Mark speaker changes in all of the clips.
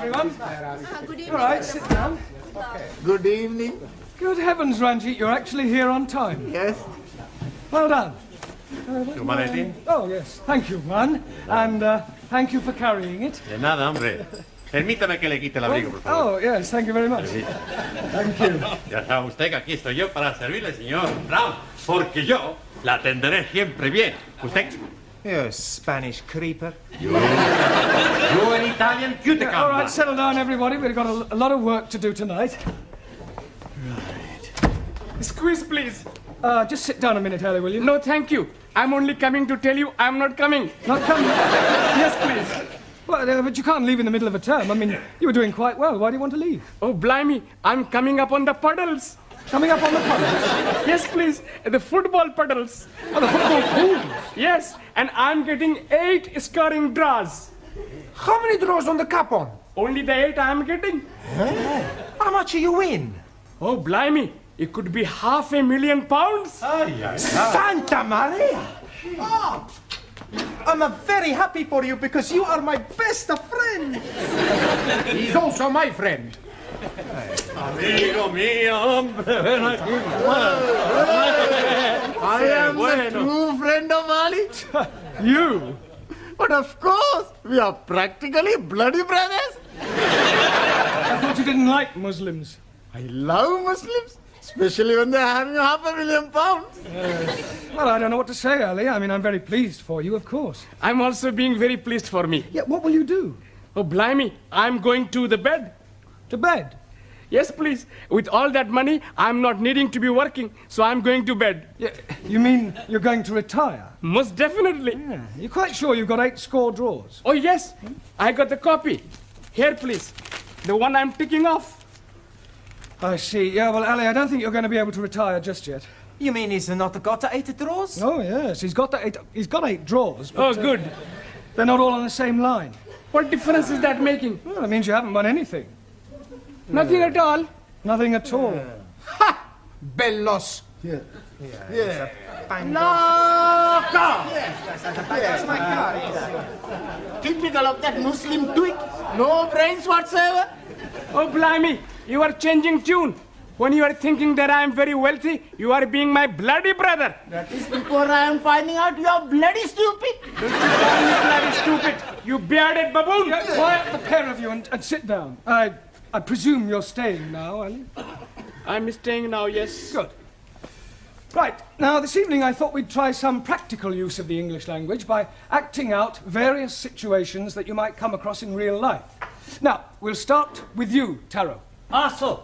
Speaker 1: everyone.
Speaker 2: Good evening.
Speaker 1: All right, sit down.
Speaker 3: Good evening.
Speaker 1: Good heavens, Ranjit, you're actually here on time.
Speaker 3: Yes.
Speaker 1: Well done.
Speaker 4: Maletín?
Speaker 1: Oh, yes. Thank you, man. And thank you for carrying it.
Speaker 4: De nada, hombre. Permítame que le quite el abrigo, por favor.
Speaker 1: Oh, yes, thank you very much. Thank you.
Speaker 4: Ya sabe usted que aquí estoy yo para servirle, señor Brown, porque yo la atenderé siempre bien. ¿Usted?
Speaker 5: You Spanish creeper.
Speaker 4: You an Italian cuticum.
Speaker 1: All right, settle down, everybody. We've got a lot of work to do tonight.
Speaker 6: Squeeze, please.
Speaker 1: Just sit down a minute, Harry, will you?
Speaker 6: No, thank you. I'm only coming to tell you I'm not coming.
Speaker 1: Not coming?
Speaker 6: Yes, please.
Speaker 1: Well, but you can't leave in the middle of a term. I mean, you were doing quite well. Why do you want to leave?
Speaker 6: Oh, blimey. I'm coming up on the puddles.
Speaker 1: Coming up on the puddles?
Speaker 6: Yes, please. The football puddles.
Speaker 1: Oh, the football pools?
Speaker 6: Yes, and I'm getting 8 scoring draws.
Speaker 5: How many draws on the cup on?
Speaker 6: Only the 8 I'm getting.
Speaker 5: How much you win?
Speaker 6: Oh, blimey. It could be £500,000.
Speaker 5: Santa Maria! Oh, I'm very happy for you because you are my best friend. He's also my friend.
Speaker 4: Amigo mío, hombre, ven aquí.
Speaker 3: I am the true friend of Ali.
Speaker 1: You?
Speaker 3: But of course, we are practically bloody brothers.
Speaker 1: I thought you didn't like Muslims.
Speaker 3: I love Muslims, especially when they're having £500,000.
Speaker 1: Well, I don't know what to say, Ali. I mean, I'm very pleased for you, of course.
Speaker 6: I'm also being very pleased for me.
Speaker 1: Yeah, what will you do?
Speaker 6: Oh, blimey. I'm going to the bed.
Speaker 1: To bed?
Speaker 6: Yes, please. With all that money, I'm not needing to be working, so I'm going to bed.
Speaker 1: Yeah, you mean you're going to retire?
Speaker 6: Most definitely.
Speaker 1: Yeah. You're quite sure you've got 8 score draws?
Speaker 6: Oh, yes. I got the copy. Here, please. The one I'm ticking off.
Speaker 1: I see. Yeah, well, Ali, I don't think you're going to be able to retire just yet.
Speaker 5: You mean he's not got 8 draws?
Speaker 1: Oh, yes. He's got 8 draws. But,
Speaker 6: Oh, good.
Speaker 1: They're not all on the same line.
Speaker 6: What difference is that making?
Speaker 1: Well, that means you haven't won anything.
Speaker 6: Nothing at all.
Speaker 1: Nothing at all.
Speaker 5: Ha! Bellos.
Speaker 3: Yeah.
Speaker 5: Loco!
Speaker 3: That's my car. Typical of that Muslim twig. No brains whatsoever.
Speaker 6: Oh, blimey. You are changing tune. When you are thinking that I am very wealthy, you are being my bloody brother.
Speaker 3: That is before I am finding out you are bloody stupid.
Speaker 6: Don't you call me bloody stupid, you bearded baboon.
Speaker 1: Yeah, quiet, the pair of you, and sit down. I presume you're staying now, Ali?
Speaker 6: I'm staying now, yes.
Speaker 1: Good. Right, now this evening I thought we'd try some practical use of the English language by acting out various situations that you might come across in real life. Now, we'll start with you, Taro.
Speaker 6: So.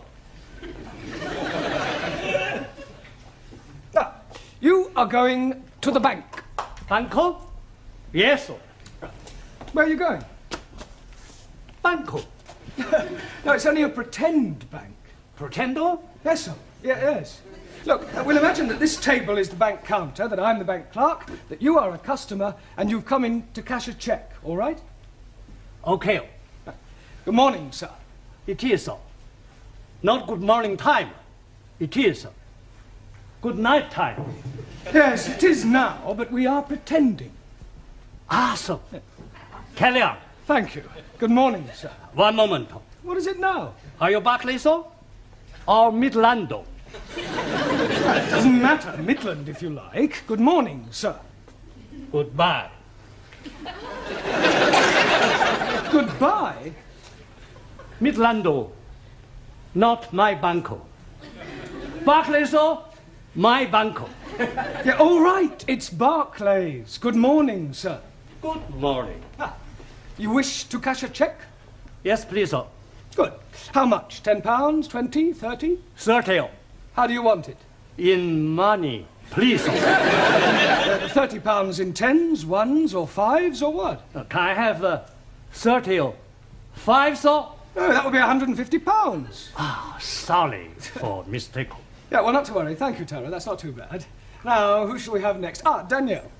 Speaker 1: Now, you are going to the bank.
Speaker 6: Banco? Yes, sir.
Speaker 1: Where are you going?
Speaker 6: Banco.
Speaker 1: No, it's only a pretend bank.
Speaker 6: Pretendo?
Speaker 1: Yes, sir. Yeah, yes. Look, we'll imagine that this table is the bank counter, that I'm the bank clerk, that you are a customer, and you've come in to cash a cheque, all right?
Speaker 7: Okay,
Speaker 1: Good morning, sir.
Speaker 7: it is so. Not good morning time. It is good night time.
Speaker 1: Yes, it is now, but we are pretending.
Speaker 7: So. Carry on.
Speaker 1: Thank you. Good morning, sir.
Speaker 7: One moment.
Speaker 1: What is it now?
Speaker 7: Are you Barclay, sir? Or Midlando?
Speaker 1: It doesn't matter. Midland, if you like. Good morning, sir.
Speaker 7: Goodbye.
Speaker 1: Goodbye?
Speaker 7: Midlando, not my banco. Barclay, sir, my banco.
Speaker 1: Yeah, all right. It's Barclays. Good morning, sir.
Speaker 7: Good morning.
Speaker 1: You wish to cash a cheque?
Speaker 7: Yes, please, sir.
Speaker 1: Good. How much? £10, 20, 30?
Speaker 7: 30.
Speaker 1: How do you want it?
Speaker 7: In money, please, sir.
Speaker 1: £30 in tens, ones, or fives, or what?
Speaker 7: Can I have 30? 5, sir?
Speaker 1: No, that would be £150.
Speaker 7: Sorry for mistake.
Speaker 1: Yeah, well, not to worry. Thank you, Tara. That's not too bad. Now, who shall we have next? Danielle.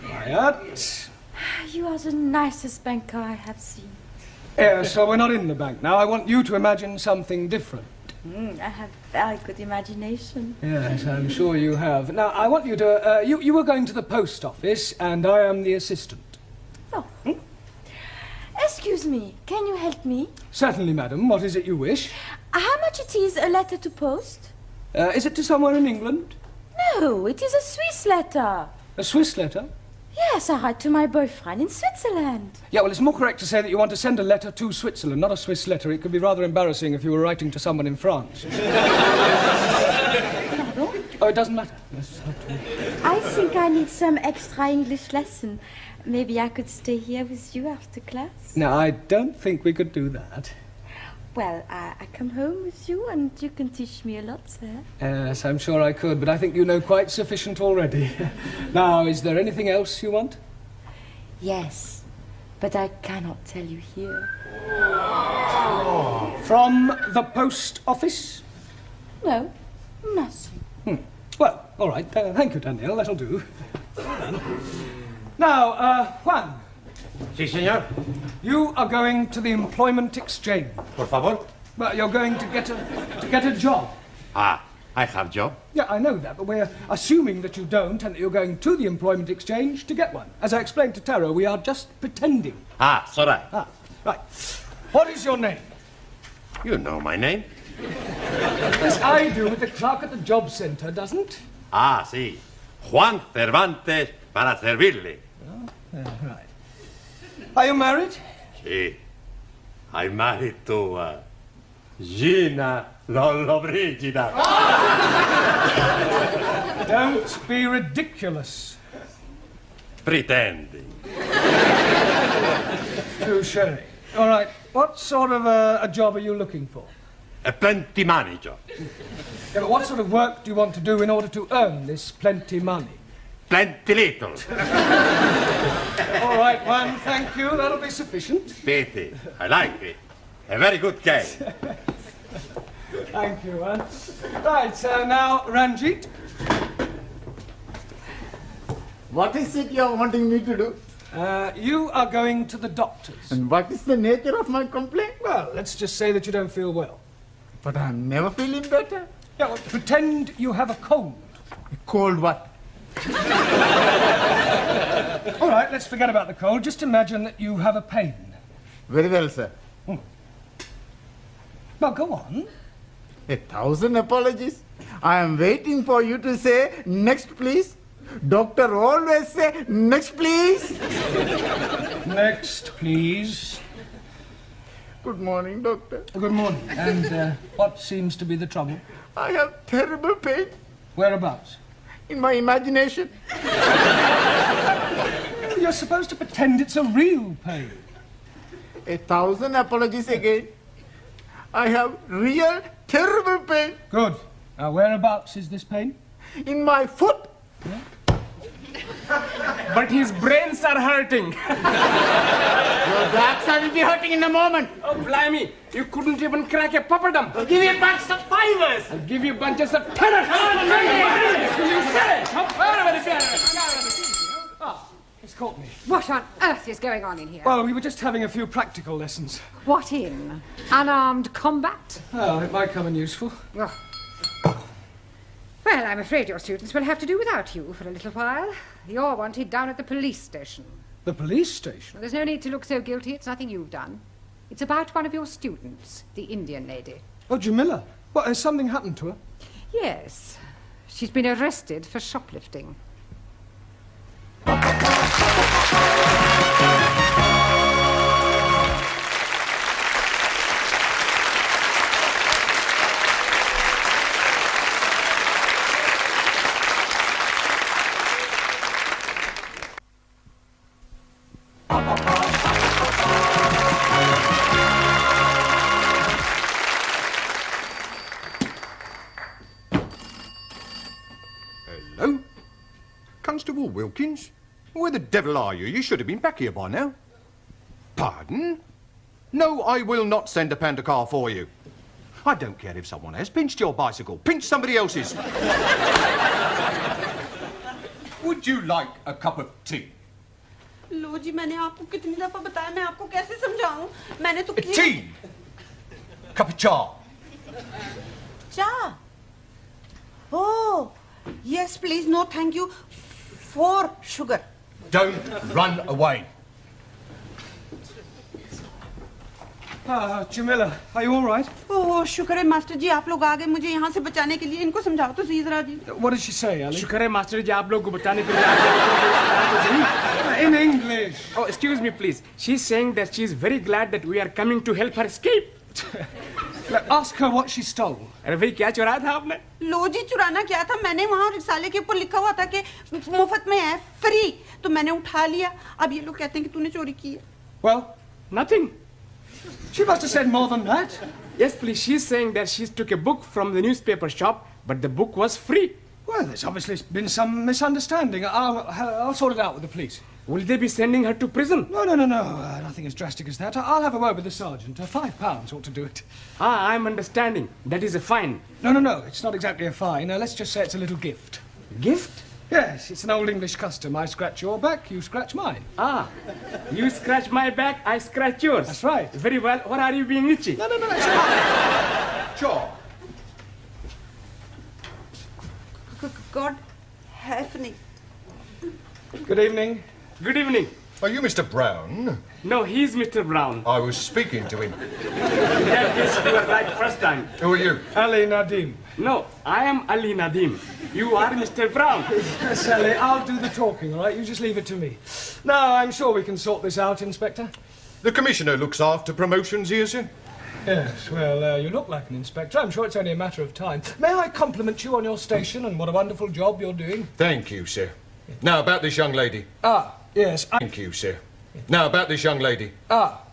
Speaker 1: Quiet.
Speaker 2: You are the nicest banker I have seen.
Speaker 1: So we're not in the bank now. I want you to imagine something different.
Speaker 2: I have very good imagination.
Speaker 1: Yes, I'm sure you have. Now, I want you to... you were going to the post office, and I am the assistant.
Speaker 2: Excuse me, can you help me?
Speaker 1: Certainly, madam. What is it you wish?
Speaker 2: How much it is a letter to post?
Speaker 1: Is it to somewhere in England?
Speaker 2: No, it is a Swiss letter.
Speaker 1: A Swiss letter?
Speaker 2: Yes, I write to my boyfriend in Switzerland.
Speaker 1: Yeah, well, it's more correct to say that you want to send a letter to Switzerland, not a Swiss letter. It could be rather embarrassing if you were writing to someone in France. Oh, it doesn't matter. Yes,
Speaker 2: I think I need some extra English lesson. Maybe I could stay here with you after class?
Speaker 1: No, I don't think we could do that.
Speaker 2: Well, I come home with you and you can teach me a lot, sir.
Speaker 1: Yes, I'm sure I could, but I think you know quite sufficient already. Now, is there anything else you want?
Speaker 2: Yes, but I cannot tell you here.
Speaker 1: From the post office?
Speaker 2: No, nothing.
Speaker 1: Well, all right. Thank you, Daniel. That'll do. Now, Juan,
Speaker 4: Sí, señor.
Speaker 1: you are going to the employment exchange.
Speaker 4: Por favor.
Speaker 1: Well, you're going to get a job.
Speaker 4: Ah, I have job.
Speaker 1: Yeah, I know that, but we're assuming that you don't and that you're going to the employment exchange to get one. As I explained to Taro, we are just pretending.
Speaker 4: Ah, sorry.
Speaker 1: Ah, right. What is your name?
Speaker 4: You know my name.
Speaker 1: Yes, I do, but the clerk at the job centre doesn't.
Speaker 4: Ah, sí. Juan Cervantes para servirle.
Speaker 1: Right. Are you married?
Speaker 4: Sí. I'm married to Gina Lollobrigida.
Speaker 1: Don't be ridiculous.
Speaker 4: Pretending.
Speaker 1: Touché. All right. What sort of a job are you looking for?
Speaker 4: A plenty money job.
Speaker 1: Yeah, but what sort of work do you want to do in order to earn this plenty money?
Speaker 4: Plenty little.
Speaker 1: All right, Juan, thank you. That'll be sufficient.
Speaker 4: Pity. I like it. A very good game.
Speaker 1: Thank you, Juan. Right, now, Ranjit.
Speaker 3: What is it you're wanting me to do?
Speaker 1: You are going to the doctor's.
Speaker 3: And what is the nature of my complaint?
Speaker 1: Well, let's just say that you don't feel well.
Speaker 3: But I'm never feeling better.
Speaker 1: Yeah, well, pretend you have a cold.
Speaker 3: Cold what?
Speaker 1: All right, let's forget about the cold. Just imagine that you have a pain.
Speaker 3: Very well, sir.
Speaker 1: Well, go on.
Speaker 3: 1,000 apologies. I am waiting for you to say, next please. Doctor always say, next please.
Speaker 1: Next, please.
Speaker 3: Good morning, doctor.
Speaker 1: Good morning. And what seems to be the trouble?
Speaker 3: I have terrible pain
Speaker 1: Whereabouts?
Speaker 3: in my imagination.
Speaker 1: You're supposed to pretend it's a real pain.
Speaker 3: 1,000 apologies again. I have real terrible pain
Speaker 1: Good. Now, whereabouts is this pain?
Speaker 3: in my foot.
Speaker 6: But his brains are hurting.
Speaker 3: Your backside will be hurting in a moment.
Speaker 6: Oh, blimey. You couldn't even crack a papadum.
Speaker 3: I'll give you a bunch of fivers.
Speaker 6: I'll give you bunches of tenors.
Speaker 1: It's caught me.
Speaker 8: What on earth is going on in here?
Speaker 1: Well, we were just having a few practical lessons.
Speaker 8: What in? Unarmed combat?
Speaker 1: Oh, it might come in useful.
Speaker 8: Oh. Well, I'm afraid your students will have to do without you for a little while. You're wanted down at the police station.
Speaker 1: The police station?
Speaker 8: Well, there's no need to look so guilty. It's nothing you've done. It's about one of your students, the Indian lady.
Speaker 1: Oh, Jamila. What, has something happened to her?
Speaker 8: Yes. She's been arrested for shoplifting.
Speaker 5: Hello? Constable Wilkins? Where the devil are you? You should have been back here by now. Pardon? No, I will not send a panda car for you. I don't care if someone has pinched your bicycle. Pinch somebody else's. Would you like a cup of tea?
Speaker 9: लो जी मैंने आपको कितनी दफा बताया मैं आपको कैसे समझाऊं मैंने तो
Speaker 5: Tea! Cup of cha.
Speaker 9: Cha? Oh, yes please, no thank you. 4 sugar.
Speaker 5: Don't run away.
Speaker 1: Jamila, are you all right?
Speaker 9: ओह शुक्र है मास्टर जी आप लोग आ गए मुझे यहाँ से बचाने के लिए इनको समझाओ तो सही जरा जी
Speaker 1: What did she say, Ali?
Speaker 6: शुक्र है मास्टर जी आप लोग को बताने के लिए आ गए।
Speaker 1: In English.
Speaker 6: Oh, excuse me, please. She's saying that she's very glad that we are coming to help her escape.
Speaker 1: Ask her what she stole.
Speaker 6: अरे भाई क्या चुराया था आपने?
Speaker 9: लो जी चुराना क्या था मैंने वहाँ रिसाले के ऊपर लिखा हुआ था कि मुफ्त में है फ्री तो मैंने उठा लिया अब ये लोग कहते हैं कि तूने चोरी की है
Speaker 1: Well,
Speaker 6: Nothing.
Speaker 1: she must have said more than that.
Speaker 6: Yes, please. She's saying that she took a book from the newspaper shop, but the book was free.
Speaker 1: Well, there's obviously been some misunderstanding. I'll sort it out with the police.
Speaker 6: Will they be sending her to prison?
Speaker 1: No. Nothing as drastic as that. I'll have a word with the sergeant. £5 ought to do it.
Speaker 6: Ah, I'm understanding. That is a fine.
Speaker 1: No. It's not exactly a fine. Let's just say it's a little gift.
Speaker 6: Gift?
Speaker 1: Yes, it's an old English custom. I scratch your back, you scratch mine.
Speaker 6: Ah, you scratch my back, I scratch yours.
Speaker 1: That's right.
Speaker 6: Very well. What are you being itchy?
Speaker 1: No, it's not.
Speaker 5: Sure.
Speaker 9: God help me
Speaker 1: Good evening.
Speaker 6: Good evening.
Speaker 5: Are you Mr. Brown?
Speaker 6: No, he's Mr. Brown.
Speaker 5: I was speaking to him.
Speaker 6: In that case, you were right first time.
Speaker 5: Who are you?
Speaker 1: Ali Nadim.
Speaker 6: No, I am Ali Nadim. You are Mr. Brown.
Speaker 1: Yes, Ali, I'll do the talking, all right? You just leave it to me. No, I'm sure we can sort this out, Inspector.
Speaker 5: The Commissioner looks after promotions here, sir.
Speaker 1: Yes, well, you look like an inspector. I'm sure it's only a matter of time. May I compliment you on your station and what a wonderful job you're doing?
Speaker 5: Thank you, sir. Now, about this young lady.
Speaker 1: Yes,
Speaker 5: Thank you, sir. Now, about this young lady.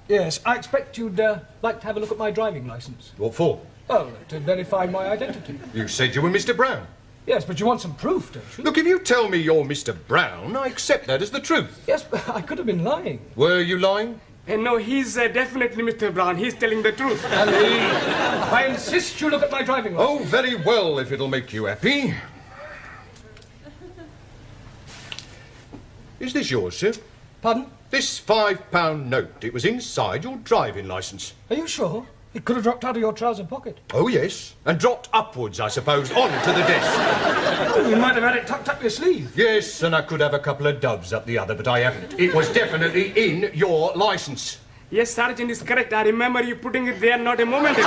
Speaker 1: yes. I expect you'd like to have a look at my driving licence.
Speaker 5: What for?
Speaker 1: Oh, to verify my identity.
Speaker 5: You said you were Mr. Brown.
Speaker 1: Yes, but you want some proof, don't you?
Speaker 5: Look, if you tell me you're Mr. Brown, I accept that as the truth.
Speaker 1: Yes, but I could have been lying.
Speaker 5: Were you lying?
Speaker 6: No, he's definitely Mr. Brown. He's telling the truth.
Speaker 1: Ali, I insist you look at my driving licence.
Speaker 5: Oh, very well, if it'll make you happy. Is this yours, sir?
Speaker 1: Pardon?
Speaker 5: This £5 note, it was inside your driving licence.
Speaker 1: Are you sure? It could have dropped out of your trouser pocket.
Speaker 5: Oh, yes. And dropped upwards, I suppose, onto the desk.
Speaker 1: Oh, you might have had it tucked up your sleeve.
Speaker 5: Yes, and I could have a couple of doves up the other, but I haven't. It was definitely in your licence.
Speaker 6: Yes, Sergeant is correct. I remember you putting it there not a moment ago.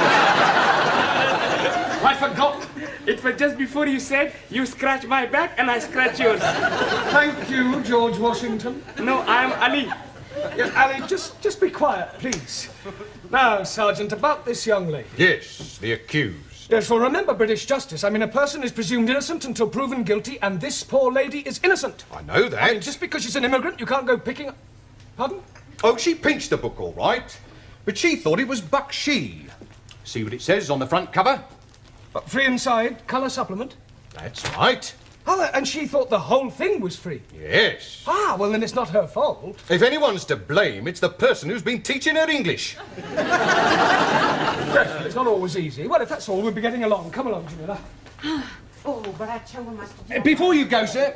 Speaker 1: I forgot.
Speaker 6: It was just before you said, you scratch my back and I scratch yours.
Speaker 1: Thank you, George Washington.
Speaker 6: No, I am Ali.
Speaker 1: Yes, Ali, just be quiet, please. Now, Sergeant, about this young lady.
Speaker 5: Yes, the accused.
Speaker 1: Yes, well, remember British justice. I mean, a person is presumed innocent until proven guilty, and this poor lady is innocent.
Speaker 5: I know that.
Speaker 1: I mean, just because she's an immigrant, you can't go picking up... Pardon?
Speaker 5: Oh, she pinched the book all right, but she thought it was Bakshi. See what it says on the front cover?
Speaker 1: But free inside, colour supplement.
Speaker 5: That's right.
Speaker 1: Oh, and she thought the whole thing was free.
Speaker 5: Yes.
Speaker 1: Ah, well, then it's not her fault.
Speaker 5: If anyone's to blame, it's the person who's been teaching her English.
Speaker 1: Yes, it's not always easy. Well, if that's all, we'll be getting along. Come along, Jamila.
Speaker 9: Oh बड़ा अच्छा हुआ master
Speaker 5: Before you go, sir,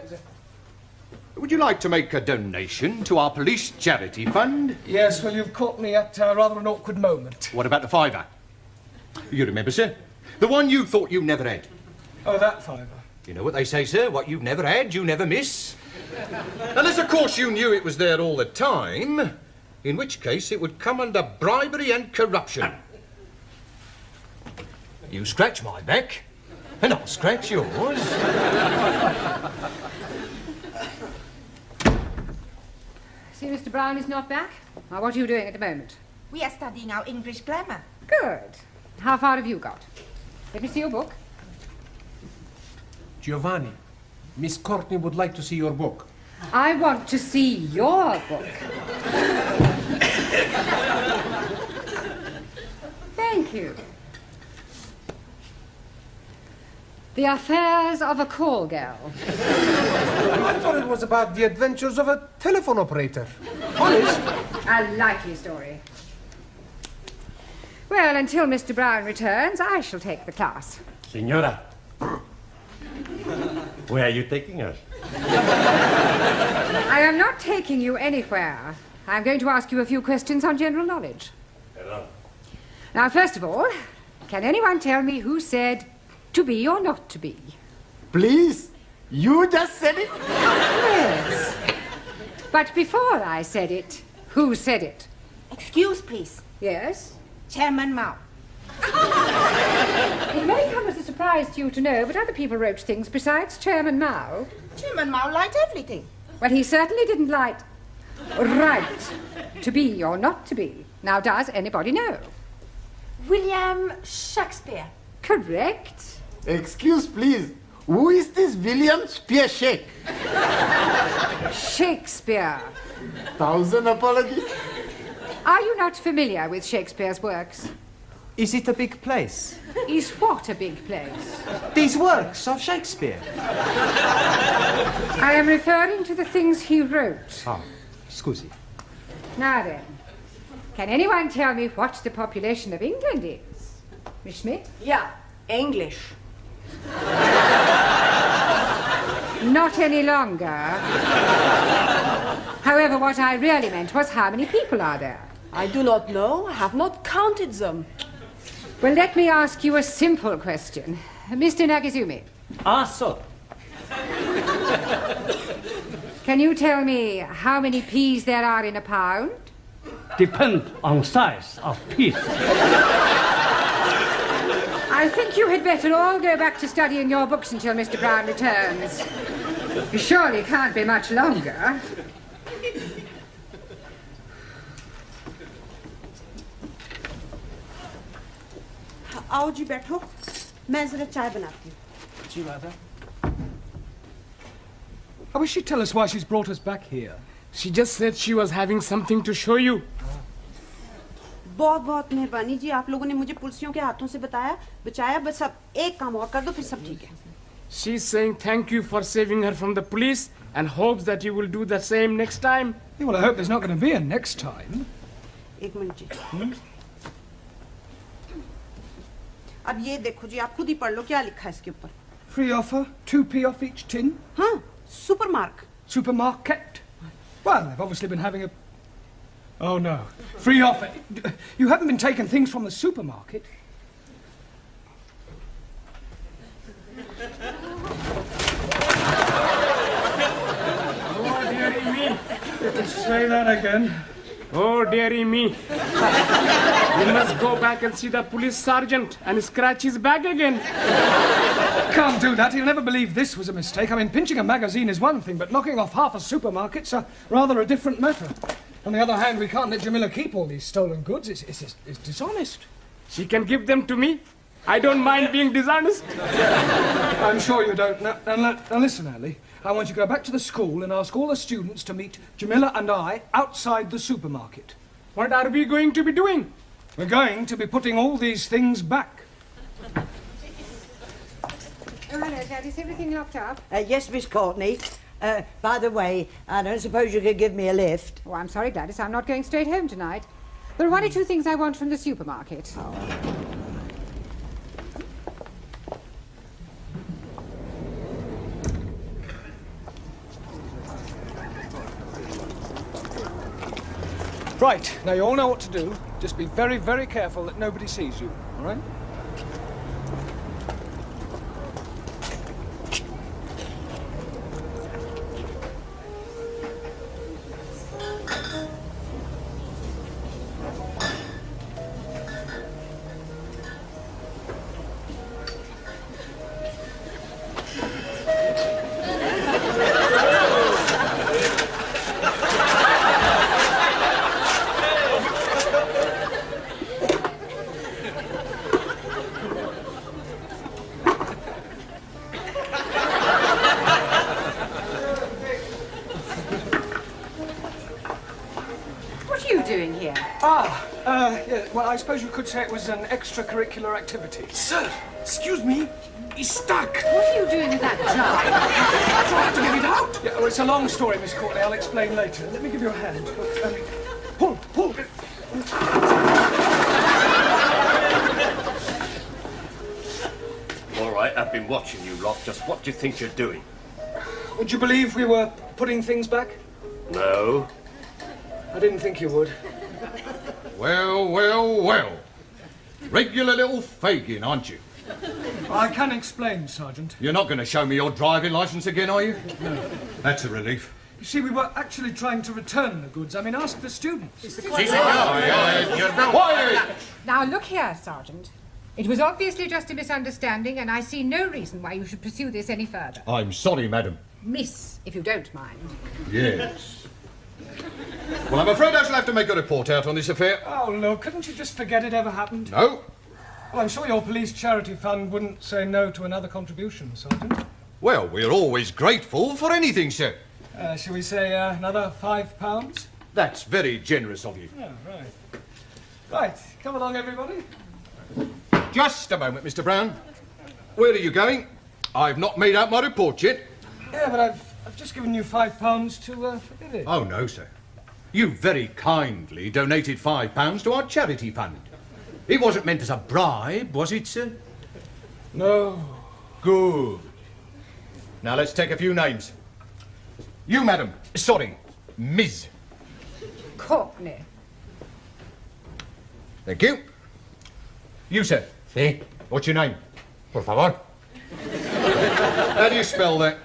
Speaker 5: would you like to make a donation to our police charity fund?
Speaker 1: Yes, well, you've caught me at rather an awkward moment.
Speaker 5: What about the £5? You remember, sir? The one you thought you never had.
Speaker 1: Oh, that £5.
Speaker 5: You know what they say, sir? What you've never had, you never miss. Unless, of course, you knew it was there all the time, in which case it would come under bribery and corruption. You scratch my back, and I'll scratch yours.
Speaker 8: See, Mr. Brown is not back. Now, what are you doing at the moment?
Speaker 10: We are studying our English grammar.
Speaker 8: Good. How far have you got? Let me see your book.
Speaker 11: Giovanni, Miss Courtney would like to see your book.
Speaker 8: I want to see your book. Thank you. The Affairs of a Call Girl.
Speaker 11: I thought it was about the adventures of a telephone operator.
Speaker 8: Honest? A likely story. Well, until Mr. Brown returns, I shall take the class.
Speaker 4: Señora, where are you taking us?
Speaker 8: I am not taking you anywhere. I'm going to ask you a few questions on general knowledge.
Speaker 4: Hello.
Speaker 8: Now, first of all, can anyone tell me who said to be or not to be?
Speaker 3: Please, you just said it.
Speaker 8: Yes. But before I said it, who said it?
Speaker 10: Excuse, please.
Speaker 8: Yes?
Speaker 10: Chairman Mao.
Speaker 8: It may come as a surprise to you to know, but other people wrote things besides Chairman Mao.
Speaker 10: Chairman Mao liked everything.
Speaker 8: Well, he certainly didn't like right to be or not to be. Now, does anybody know?
Speaker 10: William Shakespeare.
Speaker 8: Correct.
Speaker 3: Excuse, please. Who is this William Shafeek?
Speaker 8: Shakespeare.
Speaker 3: 1,000 apologies.
Speaker 8: Are you not familiar with Shakespeare's works?
Speaker 11: Is it a big place?
Speaker 8: Is what a big place?
Speaker 11: These works of Shakespeare.
Speaker 8: I am referring to the things he wrote.
Speaker 11: Ah, scusi.
Speaker 8: Now then, can anyone tell me what the population of England is? Miss Smith?
Speaker 10: Yeah, English.
Speaker 8: Not any longer. However, what I really meant was how many people are there?
Speaker 10: I do not know. I have not counted them.
Speaker 8: Well, let me ask you a simple question. Mr. Nagazumi.
Speaker 7: Ah, sir.
Speaker 8: Can you tell me how many peas there are in a pound?
Speaker 7: Depend on size of piece.
Speaker 8: I think you had better all go back to studying your books until Mr. Brown returns. You surely can't be much longer.
Speaker 9: आओ जी बैठो मैं जरा चाय बनाती हूँ
Speaker 1: जी माता I wish she'd tell us why she's brought us back here.
Speaker 6: She just said she was having something to show you.
Speaker 9: बहुत बहुत मेहरबानी जी आप लोगों ने मुझे पुलिसियों के हाथों से बचाया बस अब एक काम और कर दो फिर सब ठीक है
Speaker 6: She's saying thank you for saving her from the police and hopes that you will do the same next time.
Speaker 1: Yeah, well, I hope there's not going to be a next time.
Speaker 9: एक minute जी अब ये देखो जी आप खुद ही पढ़ लो क्या लिखा है इसके ऊपर
Speaker 1: Free offer, 2p off each tin.
Speaker 9: हाँ सुपरमार्क
Speaker 1: Supermarket. Well, they've obviously been having a... Oh, no. Free offer. You haven't been taking things from the supermarket.
Speaker 6: Oh, dearie me.
Speaker 1: Say that again.
Speaker 6: Oh, dearie me. You must go back and see the police sergeant and scratch his back again.
Speaker 1: Can't do that. He'll never believe this was a mistake. I mean, pinching a magazine is one thing, but knocking off half a supermarket's rather a different matter. On the other hand, we can't let Jamila keep all these stolen goods. It's dishonest.
Speaker 6: She can give them to me. I don't mind being dishonest.
Speaker 1: I'm sure you don't. Now listen, Ali. I want you to go back to the school and ask all the students to meet Jamila and I outside the supermarket.
Speaker 6: What are we going to be doing?
Speaker 1: We're going to be putting all these things back.
Speaker 8: Oh, hello, Dad. Is everything locked up?
Speaker 12: Yes, Miss Courtney. By the way, I don't suppose you could give me a lift.
Speaker 8: Oh, I'm sorry, Gladys. I'm not going straight home tonight. There are one or two things I want from the supermarket.
Speaker 12: Oh.
Speaker 1: Right, now you all know what to do. Just be very, very careful that nobody sees you, all right? Yeah, well, I suppose you could say it was an extracurricular activity.
Speaker 6: Sir, excuse me. He's stuck.
Speaker 8: What are you doing with that jar?
Speaker 6: Trying to get it out.
Speaker 1: Yeah, well, it's a long story, Miss Courtney. I'll explain later. Let me give you a hand. Pull.
Speaker 13: All right, I've been watching you lot. Just what do you think you're doing?
Speaker 1: Would you believe we were putting things back?
Speaker 13: No.
Speaker 1: I didn't think you would.
Speaker 5: Well. Regular little Fagin, aren't you?
Speaker 1: I can explain, Sergeant.
Speaker 5: You're not going to show me your driving licence again, are you?
Speaker 1: No.
Speaker 5: That's a relief.
Speaker 1: You see, we were actually trying to return the goods. I mean, ask the students.
Speaker 8: Now, look here, Sergeant. It was obviously just a misunderstanding, and I see no reason why you should pursue this any further.
Speaker 5: I'm sorry, madam.
Speaker 8: Miss, if you don't mind.
Speaker 5: Yes. Well, I'm afraid I shall have to make a report out on this affair.
Speaker 1: Oh, look, couldn't you just forget it ever happened?
Speaker 5: No.
Speaker 1: Well, I'm sure your police charity fund wouldn't say no to another contribution, Sergeant.
Speaker 5: Well, we're always grateful for anything, sir.
Speaker 1: Shall we say another £5?
Speaker 5: That's very generous of you.
Speaker 1: Yeah, right. Right, come along, everybody.
Speaker 5: Just a moment, Mr. Brown. Where are you going? I've not made out my report yet.
Speaker 1: Yeah, but I've just given you £5 to forget it.
Speaker 5: Oh, no, sir. You very kindly donated £5 to our charity fund. It wasn't meant as a bribe, was it, sir?
Speaker 1: No.
Speaker 5: Good. Now, let's take a few names. You, madam. Sorry, Ms.
Speaker 8: Courtney.
Speaker 5: Thank you. You, sir.
Speaker 13: Sí.
Speaker 5: What's your name?
Speaker 13: Por favor.
Speaker 5: How do you spell that?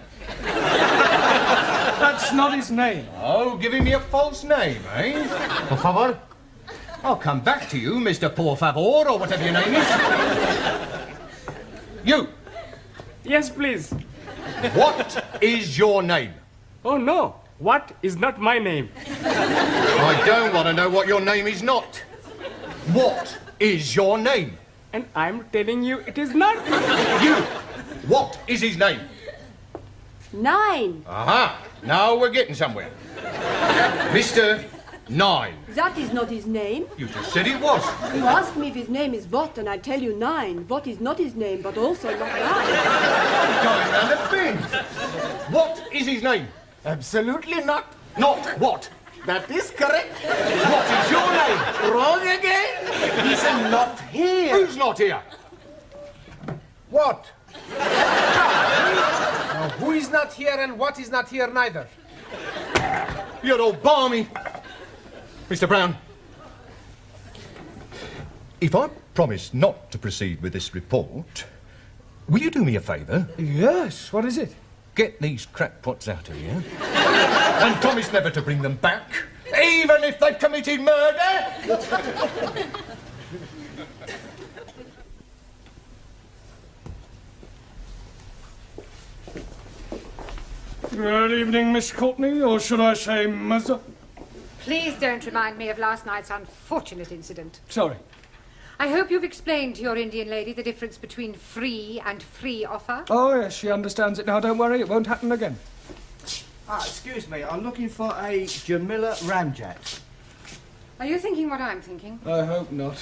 Speaker 1: That's not his name.
Speaker 5: Oh, giving me a false name, eh?
Speaker 13: Por favor.
Speaker 5: I'll come back to you, Mr. Por Favor, or whatever your name is. You.
Speaker 6: Yes, please.
Speaker 5: What is your name?
Speaker 6: Oh, no. What is not my name?
Speaker 5: I don't want to know what your name is not. What is your name?
Speaker 6: And I'm telling you it is not.
Speaker 5: You. What is his name?
Speaker 10: 9.
Speaker 5: Aha. Now we're getting somewhere. Mr. 9.
Speaker 10: That is not his name.
Speaker 5: You just said it was.
Speaker 10: You ask me if his name is what, and I tell you 9. What is not his name, but also not 9.
Speaker 5: Going round a bend. What is his name?
Speaker 3: Absolutely not.
Speaker 5: Not what?
Speaker 3: That is correct.
Speaker 5: What is your name?
Speaker 3: Wrong again. He's not here.
Speaker 5: Who's not here?
Speaker 11: What? Now, who is not here and what is not here neither?
Speaker 5: You're all balmy. Mr. Brown, if I promise not to proceed with this report, will you do me a favour?
Speaker 1: Yes, what is it?
Speaker 5: Get these crackpots out of here. And promise never to bring them back, even if they've committed murder.
Speaker 1: Good evening, Miss Courtney, or should I say Mother?
Speaker 8: Please don't remind me of last night's unfortunate incident.
Speaker 1: Sorry.
Speaker 8: I hope you've explained to your Indian lady the difference between free and free offer.
Speaker 1: Oh, yes, she understands it now. Don't worry, it won't happen again.
Speaker 14: Excuse me, I'm looking for a Jamila Ramjet.
Speaker 8: Are you thinking what I'm thinking?
Speaker 1: I hope not.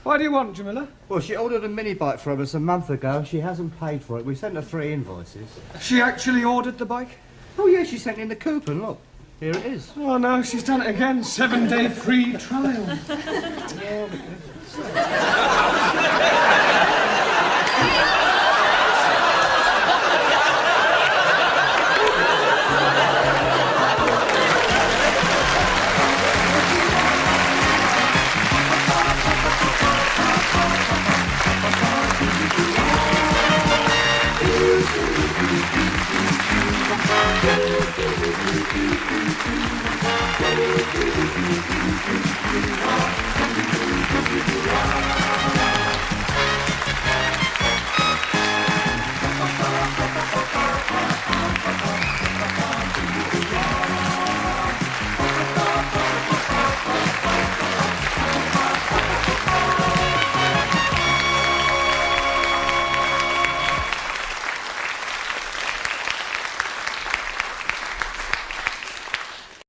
Speaker 1: Why do you want, Jamila?
Speaker 14: Well, she ordered a mini bike from us a month ago. She hasn't paid for it. We sent her 3 invoices.
Speaker 1: She actually ordered the bike?
Speaker 14: Oh, yeah, she sent in the coupon. Look, here it is.
Speaker 1: Oh, no, she's done it again. 7-day free trial.